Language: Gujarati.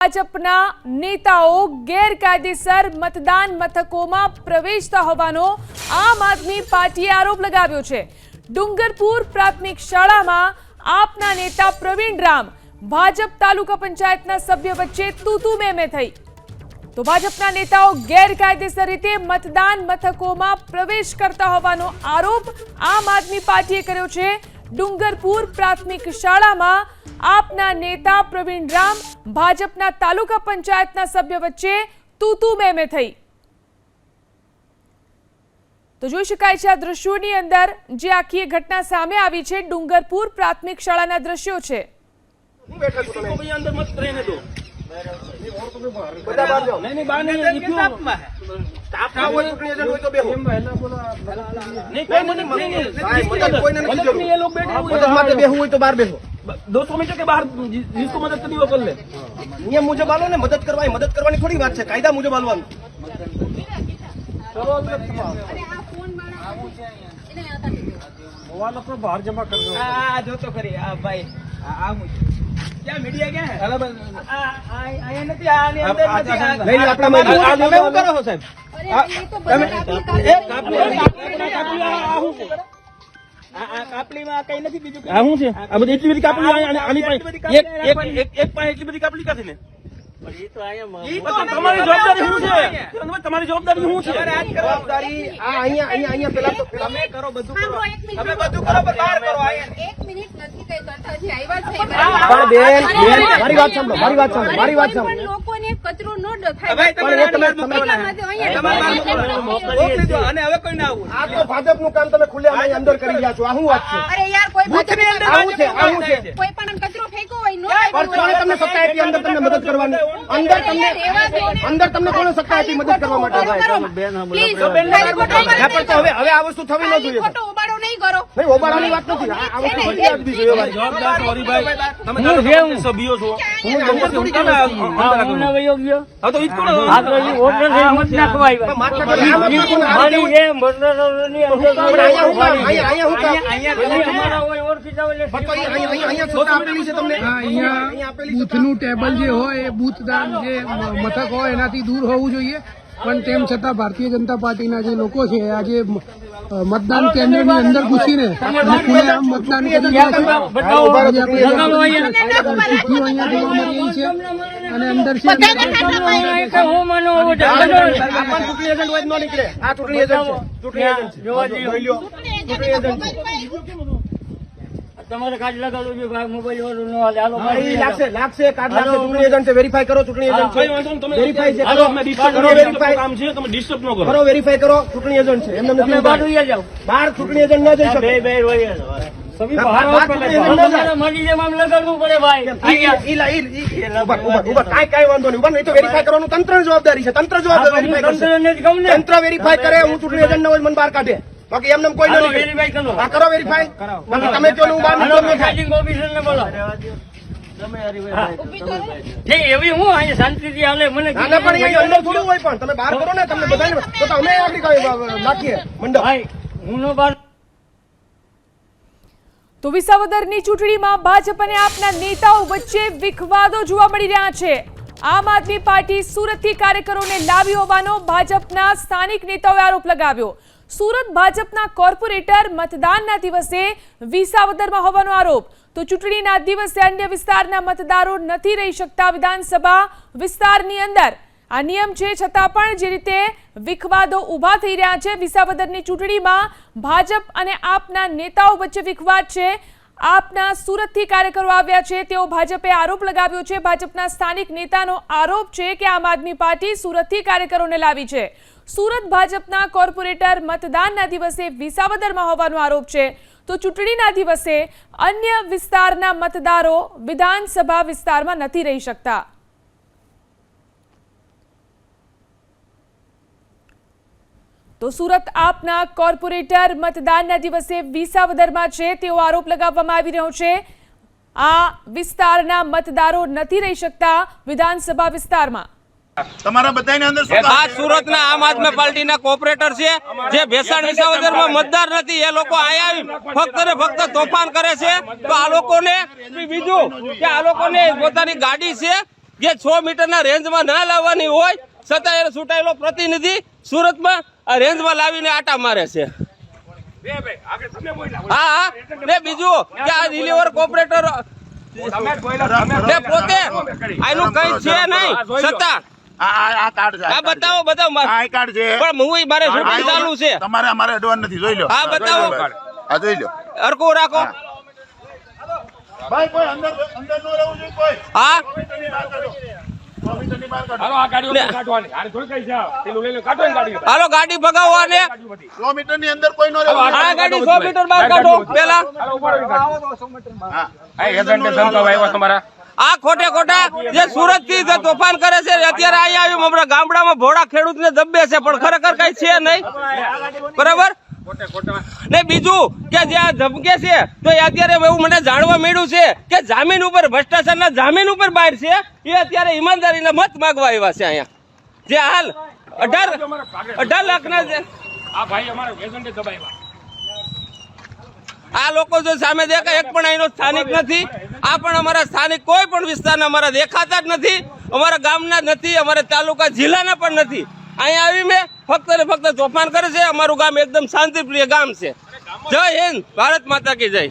ભાજપના નેતાઓ ગેરકાયદેસર મતદાન મથકોમાં પ્રવેશતા હોવાનો આમ આદમી પાર્ટીએ આરોપ લગાવ્યો છે। ડુંગરપુર પ્રાથમિક શાળામાં આપના નેતા પ્રવીણ રામ ભાજપ તાલુકા પંચાયતના સભ્ય વચ્ચે તૂતુ મેમે થઈ તો ભાજપના નેતાઓ ગેરકાયદેસર રીતે મતદાન મથકોમાં પ્રવેશ કરતા હોવાનો આરોપ આમ આદમી પાર્ટીએ કર્યો છે। ડુંગરપુર પ્રાથમિક શાળામાં આપના નેતા પ્રવીણ રામ ભાજપના તાલુકા પંચાયતના સભ્ય વચ્ચે તૂતુ મેમે થઈ તો જોઈ શકાય છે આ દ્રશ્યોની અંદર જે આખી ઘટના સામે આવી છે। ડુંગરપુર પ્રાથમિક શાળાના દ્રશ્યો છે। दोस्तों मीटर के बाहर जिसको मदद करनी वो कर ले। नियम मुझे मालूम है, मदद करवानी थोड़ी बात है, कायदा मुझे मालूम। मोबाइल अपना बाहर जमा कर दो। जो तो करिए भाई क्या मीडिया क्या है? आया नहीं अपना मैं करो हो साहब कापली में कहीं नहीं बीजू હું છે આ બધી એટલી બધી કાપલી આની પાસે એક પાસે એટલી બધી કાપલી કાથી ને એ તો આયા તમારી જવાબદારી શું છે? તમારી જવાબદારી શું છે? જવાબદારી આ અહીંયા પેલા તો તમે કરો બધું કરો તમે બધું કરો પણ બહાર કરો આયા 1 મિનિટ નથી કઈ કરતા જે આવ્યા છે પણ બેન મારી વાત સાંભળો લોકોને કચરો ન ડખાય અને હવે કોઈ ના આવું આ તો ભાજપનું કામ તમે ખુલ્લે અંદર કરી રહ્યા છો। આ શું વાત છે? અરે યાર કોઈ ભાજપની અંદર આવું છે કોઈ પણ કચરો ફેંકો હોય નો પણ તમને સત્તા આપી અંદર તમને મદદ કરવાની અંદર તમને કોને સત્તા આપી મદદ કરવા માટે? બેન હવે આ વસ્તુ થવી ન જોઈએ। ખોટો ઓબાળો નહીં કરો। નહીં ઓબાળાની વાત નથી, આ વસ્તુ બધી આદમી જોઈએ જવાબદાર સોરી ભાઈ તમે તાલુકા સભ્યો છો હું થોડી કે હું ના વયો ગયો હા તો ઈ કોણ આ તો ઈ ઓર્ડર છે મત નાખવાય મારી એ મંડળની અંદર અહીંયા તમારા હોય ઓળખી જાવ એટલે અહીંયા સત્તા આપેલી છે તમને। અહીંયા બૂથનું ટેબલ જે હોય એ બૂથદાન જે મથક હોય એનાથી દૂર હોવું જોઈએ, પણ તેમ છતાં ભારતીય જનતા પાર્ટીના જે લોકો છે આજે મતદાન કેન્દ્રની અંદર ઘૂસીને ખુલ્લેઆમ મતદાન કરી રહ્યા છે। ચિઠ્ઠીઓ અહીંયા જોવા મળી રહી છે અને અંદર છે તમારે કાર્ડ લગાડવું જોઈએ મોબાઈલ વાળું નો હાલે હાલો લાગશે કાર્ડ લાગશે ચૂંટણી એજન્ટ છે વેરીફાઈ કરો ચૂંટણી એજન્ટ છે વેરીફાઈ છે કરો વેરીફાઈ કામ છે તમે ડિસ્ટર્બ ન કરો વેરીફાઈ કરો ચૂંટણી એજન્ટ છે એમને નથી બહાર હોઈ જાવ બહાર ચૂંટણી એજન્ટ ન જઈ શકે બે હોઈ સભી બહાર મળી જેમ આમ લગાડવું પડે ભાઈ ઉભા કાઈ વાંધો નહીં ઉભા નહીં તો વેરીફાઈ કરવાનું તંત્રની જવાબદારી છે તંત્ર જવાબદારી વેરીફાઈ કરશે તંત્ર વેરીફાઈ કરે હું ચૂંટણી એજન્ટ ન હોય મને બહાર કાઢે બાકી એમને કોઈ નહીં વેરીફાઈ કરો આ કરો વેરીફાઈ બાકી તમે જો હું બહાર નીકળું ફાઇટિંગ ઓફિસર ને બોલો તમે ઠીક એવી હું અહીંયા શાંતિથી હાલે મને ના પણ એ અંદર થોડું હોય પણ તમે બહાર કરો ને તમને બધાને તો અમે આગળ નાખીએ મંડપ ભાઈ હું નો બહાર તો વિસાવદરની ચૂંટણીમાં ભાજપ અને આપના નેતાઓ વચ્ચે વિખવાદો જોવા મળી રહ્યા છે। આમ આદમી પાર્ટી સુરતથી કાર્યકરોને લાવી હોવાનો ભાજપના સ્થાનિક નેતાઓએ આરોપ લગાવ્યો। સુરત ભાજપના કોર્પોરેટર મતદાનના દિવસે વિસાવદરમાં હોવાનો આરોપ તો ચૂંટણીના દિવસે અન્ય વિસ્તારના મતદારો નથી રહી શકતા વિધાનસભા વિસ્તારની અંદર। આ નિયમ છે છતાં પણ જે રીતે વિખવાદો ઉભા થઈ રહ્યા છે વિસાવદરની ચૂંટણીમાં ભાજપ અને આપના નેતાઓ વચ્ચે વિખવાદ છે। આપના સુરતથી કાર્યકરો આવ્યા છે તેઓ ભાજપે આરોપ લગાવ્યો છે। ભાજપના સ્થાનિક નેતાનો આરોપ છે કે આમ આદમી પાર્ટી સુરતથી કાર્યકરોને લાવી છે। સુરત ભાજપના કોર્પોરેટર મતદાનના દિવસે વિસાવદરમાં હોવાનો આરોપ છે તો ચૂંટણીના દિવસે અન્ય વિસ્તારના મતદારો વિધાનસભા વિસ્તારમાં નથી રહી શકતા। તો સુરત આપના કોર્પોરેટર મતદાનના દિવસે વિસાવદરમાં છે તેવો આરોપ લગાવવામાં આવી રહ્યો છે। આ વિસ્તારના મતદારો નથી રહી શકતા વિધાનસભા વિસ્તારમાં। તમારા બધાની અંદર આ સુરતના આમ આદમી પાર્ટીના કોર્પોરેટર છે જે ભેસાણ વિસાવદરમાં મતદાર નથી એ લોકો આયા ફક્ત ને ફક્ત તોફાન કરે છે। તો આ લોકોને બીજું કે આ લોકોને પોતાની ગાડી છે જે 6 મીટરના રેન્જમાં ના લાવવાની હોય છતાં એ ચૂંટાયેલો પ્રતિનિધિ સુરતમાં આ રેન્જમાં લાવીને આટા મારે છે. હા ને બીજું કે આ રિલીવર કોર્પોરેટર પોતે આનું કઈ છે નહીં છતાં આ કાર્ડ છે, આ બતાવો બધા આ કાર્ડ છે. પણ હું મારે શૂટિંગ ચાલુ છે. તમારે અમારે એડવાન્સ નથી, જોઈ લો. હા બતાવો આ જોઈ લો. હરખું રાખો. ભાઈ કોઈ અંદર અંદર નો રહેવું જોઈએ કોઈ. હા 100 મીટરની બહાર કાઢો. 100 મીટરની બહાર કાઢો. હાલો ગાડી ભગાવો ને 100 મીટરની અંદર કોઈ નો રહેવું આ ગાડી 100 મીટર બહાર કાઢો પેલા. આ ખોટે ખોટા જે સુરત થી જે તોફાન કરે છે અત્યારે અહીંયા આવ્યું હમણાં ગામડામાં ભોળા ખેડૂત ને દબે છે પણ ખરેખર કઈ છે નહીં. બરાબર ને બીજું કે જે આ ધમકે છે તો એ અત્યારે એવું મને જાણવા મળ્યું છે કે જામીન ઉપર ભ્રષ્ટાચારના જામીન ઉપર બહાર છે એ અત્યારે ઈમાનદારીના મત માંગવા આવ્યા છે અહીંયા જે હાલ 18 લાખના છે. આ લોકો જો સામે દેખાય એક પણ અહીંનો સ્થાનિક નથી. આ પણ અમારા સ્થાનિક કોઈ પણ વિસ્તારના અમારા દેખાતા જ નથી, અમારા ગામના નથી, અમારા તાલુકા જિલ્લાના પણ નથી. અહીંયા આવી મેં ફક્ત ને ફક્ત તોફાન કરે છે. અમારું ગામ એકદમ શાંતિપ્રિય ગામ છે. જય હિન્દ, ભારત માતા કી જય.